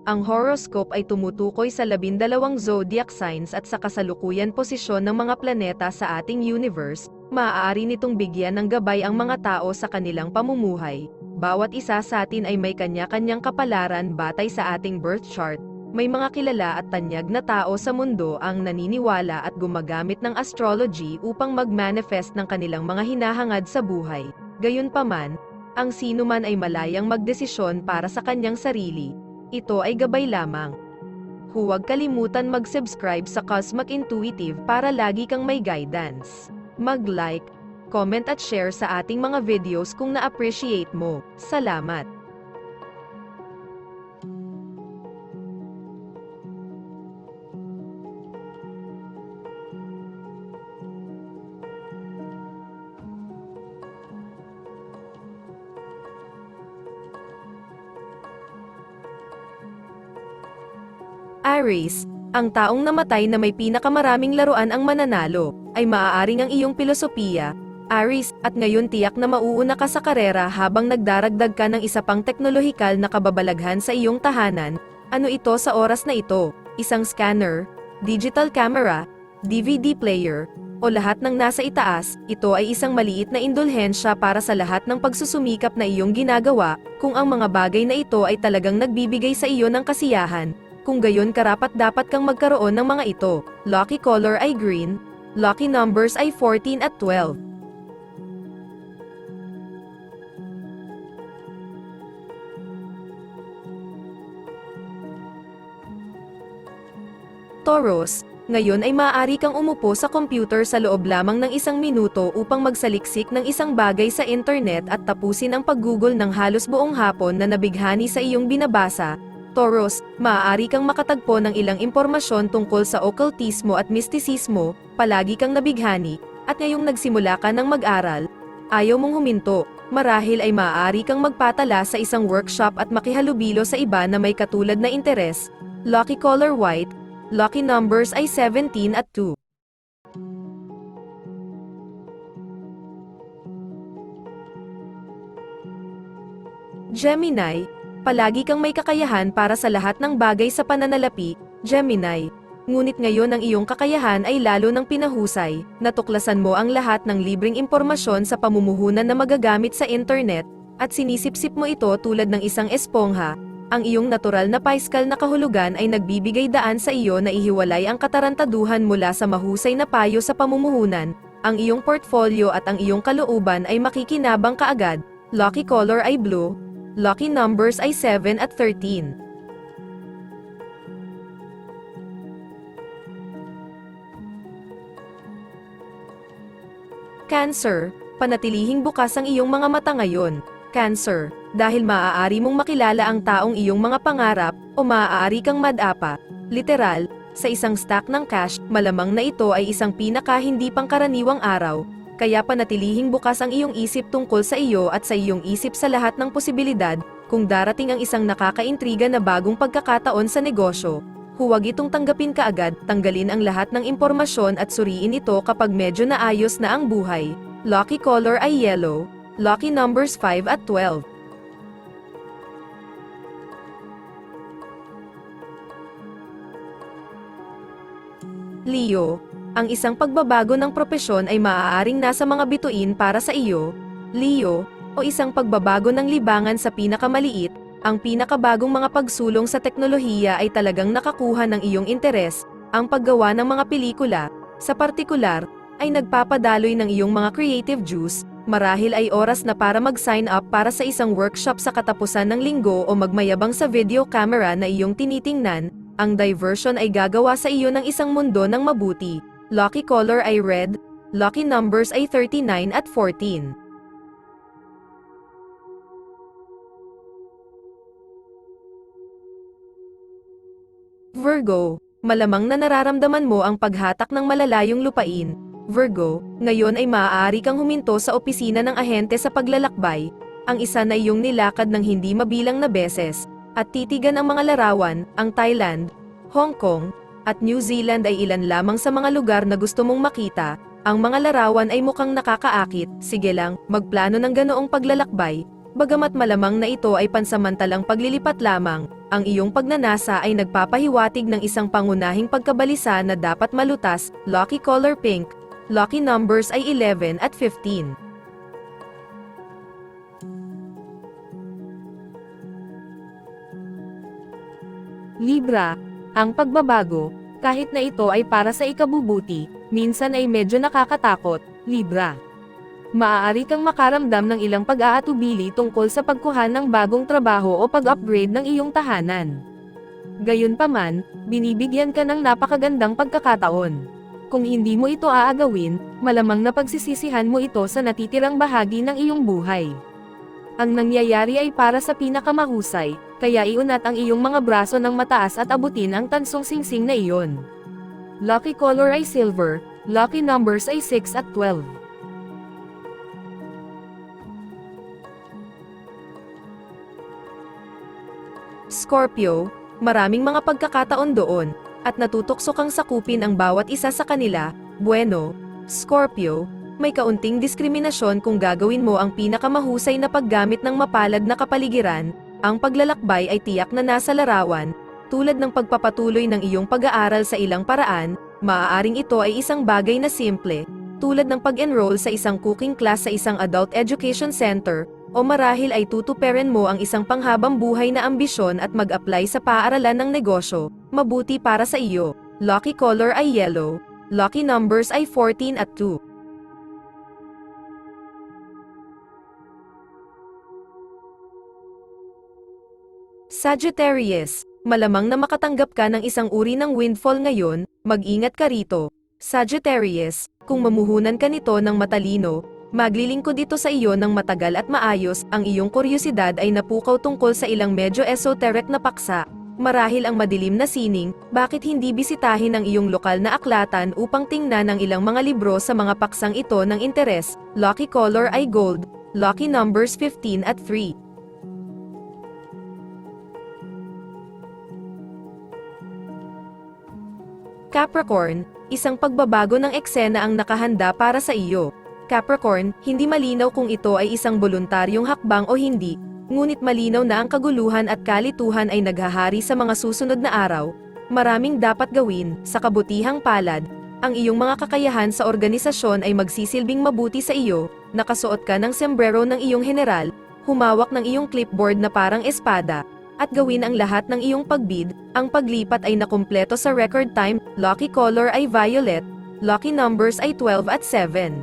Ang horoscope ay tumutukoy sa 12 zodiac signs at sa kasalukuyan posisyon ng mga planeta sa ating universe. Maaari nitong bigyan ng gabay ang mga tao sa kanilang pamumuhay. Bawat isa sa atin ay may kanya-kanyang kapalaran batay sa ating birth chart. May mga kilala at tanyag na tao sa mundo ang naniniwala at gumagamit ng astrology upang mag-manifest ng kanilang mga hinahangad sa buhay. Gayunpaman, ang sinuman ay malayang magdesisyon para sa kanyang sarili. Ito ay gabay lamang. Huwag kalimutan mag-subscribe sa Cosmic Intuitive para lagi kang may guidance. Mag-like, comment at share sa ating mga videos kung na-appreciate mo. Salamat! Aries, ang taong namatay na may pinakamaraming laruan ang mananalo, ay maaaring ang iyong pilosopiya, Aries, at ngayon tiyak na mauuna ka sa karera habang nagdaragdag ka ng isa pang teknolohikal na kababalaghan sa iyong tahanan. Ano ito sa oras na ito? Isang scanner, digital camera, DVD player, o lahat ng nasa itaas? Ito ay isang maliit na indulhensya para sa lahat ng pagsusumikap na iyong ginagawa, kung ang mga bagay na ito ay talagang nagbibigay sa iyo ng kasiyahan. Kung gayon karapat-dapat kang magkaroon ng mga ito. Lucky color ay green. Lucky numbers ay 14 at 12. Taurus, ngayon ay maaari kang umupo sa computer sa loob lamang ng 1 minuto upang magsaliksik ng isang bagay sa internet at tapusin ang pag-google ng halos buong hapon na nabighani sa iyong binabasa. Taurus, maaari kang makatagpo ng ilang impormasyon tungkol sa occultismo at mistisismo, palagi kang nabighani, at ngayong nagsimula ka ng mag-aral, ayaw mong huminto, marahil ay maaari kang magpatala sa isang workshop at makihalubilo sa iba na may katulad na interes. Lucky color white, lucky numbers ay 17 at 2. Gemini, palagi kang may kakayahan para sa lahat ng bagay sa pananalapi, Gemini. Ngunit ngayon ang iyong kakayahan ay lalo ng pinahusay, natuklasan mo ang lahat ng libreng impormasyon sa pamumuhunan na magagamit sa internet, at sinisipsip mo ito tulad ng isang espongha. Ang iyong natural na paiskal na kahulugan ay nagbibigay daan sa iyo na ihiwalay ang katarantaduhan mula sa mahusay na payo sa pamumuhunan. Ang iyong portfolio at ang iyong kalooban ay makikinabang kaagad. Lucky color ay blue. Lucky numbers ay 7 at 13. Cancer, panatilihing bukas ang iyong mga mata ngayon. Cancer, dahil maaari mong makilala ang taong iyong mga pangarap, o maaari kang madapa, literal, sa isang stack ng cash. Malamang na ito ay isang pinaka-hindi pangkaraniwang araw. Kaya panatilihing bukas ang iyong isip tungkol sa iyo at sa iyong isip sa lahat ng posibilidad. Kung darating ang isang nakakaintriga na bagong pagkakataon sa negosyo, huwag itong tanggapin kaagad, tanggalin ang lahat ng impormasyon at suriin ito kapag medyo naayos na ang buhay. Lucky color ay yellow. Lucky numbers 5 at 12. Leo, ang isang pagbabago ng propesyon ay maaaring nasa mga bituin para sa iyo, Leo, o isang pagbabago ng libangan sa pinakamaliit. Ang pinakabagong mga pagsulong sa teknolohiya ay talagang nakakuha ng iyong interes. Ang paggawa ng mga pelikula, sa partikular, ay nagpapadaloy ng iyong mga creative juice. Marahil ay oras na para mag-sign up para sa isang workshop sa katapusan ng linggo o magmayabang sa video camera na iyong tinitingnan. Ang diversion ay gagawa sa iyo ng isang mundo ng mabuti. Lucky color ay red. Lucky numbers ay 39 at 14. Virgo, malamang na nararamdaman mo ang paghatak ng malalayong lupain. Virgo, ngayon ay maaari kang huminto sa opisina ng ahente sa paglalakbay. Ang isa na iyong nilakad ng hindi mabilang na beses, at titigan ang mga larawan. Ang Thailand, Hong Kong, at New Zealand ay ilan lamang sa mga lugar na gusto mong makita. Ang mga larawan ay mukhang nakakaakit. Sige lang, magplano ng ganoong paglalakbay. Bagamat malamang na ito ay pansamantalang paglilipat lamang, ang iyong pagnanasa ay nagpapahiwatig ng isang pangunahing pagkabalisa na dapat malutas. Lucky color pink. Lucky numbers ay 11 at 15. Libra, ang pagbabago, kahit na ito ay para sa ikabubuti, minsan ay medyo nakakatakot. Libra, maaari kang makaramdam ng ilang pag-aatubili tungkol sa pagkuha ng bagong trabaho o pag-upgrade ng iyong tahanan. Gayunpaman, binibigyan ka ng napakagandang pagkakataon. Kung hindi mo ito aagawin, malamang na pagsisisihan mo ito sa natitirang bahagi ng iyong buhay. Ang nangyayari ay para sa pinakamahusay, kaya iunat ang iyong mga braso ng mataas at abutin ang tansong singsing na iyon. Lucky color ay silver, lucky numbers ay 6 at 12. Scorpio, maraming mga pagkakataon doon, at natutokso kang sakupin ang bawat isa sa kanila. Bueno, Scorpio, may kaunting diskriminasyon kung gagawin mo ang pinakamahusay na paggamit ng mapalad na kapaligiran. Ang paglalakbay ay tiyak na nasa larawan, tulad ng pagpapatuloy ng iyong pag-aaral sa ilang paraan. Maaaring ito ay isang bagay na simple, tulad ng pag-enroll sa isang cooking class sa isang adult education center, o marahil ay tutuperin mo ang isang panghabang buhay na ambisyon at mag-apply sa paaralan ng negosyo. Mabuti para sa iyo. Lucky color ay yellow. Lucky numbers ay 14 at 2. Sagittarius, malamang na makatanggap ka ng isang uri ng windfall ngayon. Mag-ingat ka rito. Sagittarius, kung mamuhunan ka nito ng matalino, maglilingkod ito sa iyo ng matagal at maayos. Ang iyong kuryosidad ay napukaw tungkol sa ilang medyo esoteric na paksa. Marahil ang madilim na sining, bakit hindi bisitahin ang iyong lokal na aklatan upang tingnan ang ilang mga libro sa mga paksang ito ng interes. Lucky color ay gold. Lucky numbers 15 at 3. Capricorn, isang pagbabago ng eksena ang nakahanda para sa iyo. Capricorn, hindi malinaw kung ito ay isang voluntaryong hakbang o hindi, ngunit malinaw na ang kaguluhan at kalituhan ay naghahari sa mga susunod na araw. Maraming dapat gawin. Sa kabutihang palad, ang iyong mga kakayahan sa organisasyon ay magsisilbing mabuti sa iyo. Nakasuot ka ng sombrero ng iyong general, humawak ng iyong clipboard na parang espada, at gawin ang lahat ng iyong pagbid. Ang paglipat ay nakumpleto sa record time. Lucky color ay violet. Lucky numbers ay 12 at 7.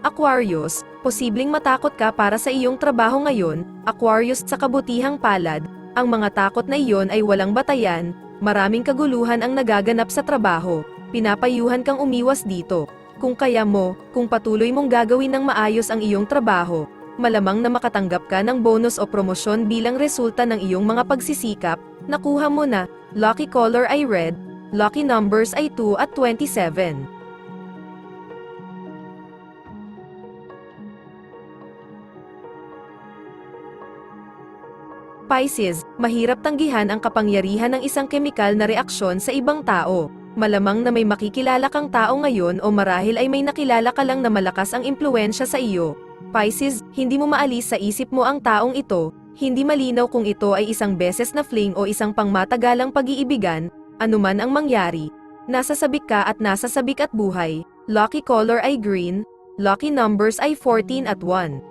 Aquarius, posibleng matakot ka para sa iyong trabaho ngayon. Aquarius, sa kabutihang palad, ang mga takot na iyon ay walang batayan. Maraming kaguluhan ang nagaganap sa trabaho. Pinapayuhan kang umiwas dito. Kung kaya mo, kung patuloy mong gagawin ng maayos ang iyong trabaho, malamang na makatanggap ka ng bonus o promosyon bilang resulta ng iyong mga pagsisikap. Nakuha mo na. Lucky color ay red. Lucky numbers ay 2 at 27. Pisces, mahirap tanggihan ang kapangyarihan ng isang kemikal na reaksyon sa ibang tao. Malamang na may makikilala kang tao ngayon o marahil ay may nakilala ka lang na malakas ang impluwensya sa iyo. Pisces, hindi mo maalis sa isip mo ang taong ito. Hindi malinaw kung ito ay isang beses na fling o isang pangmatagalang pag-iibigan. Anuman ang mangyari, nasasabik ka at nasasabik at buhay. Lucky color ay green. Lucky numbers ay 14 at 1.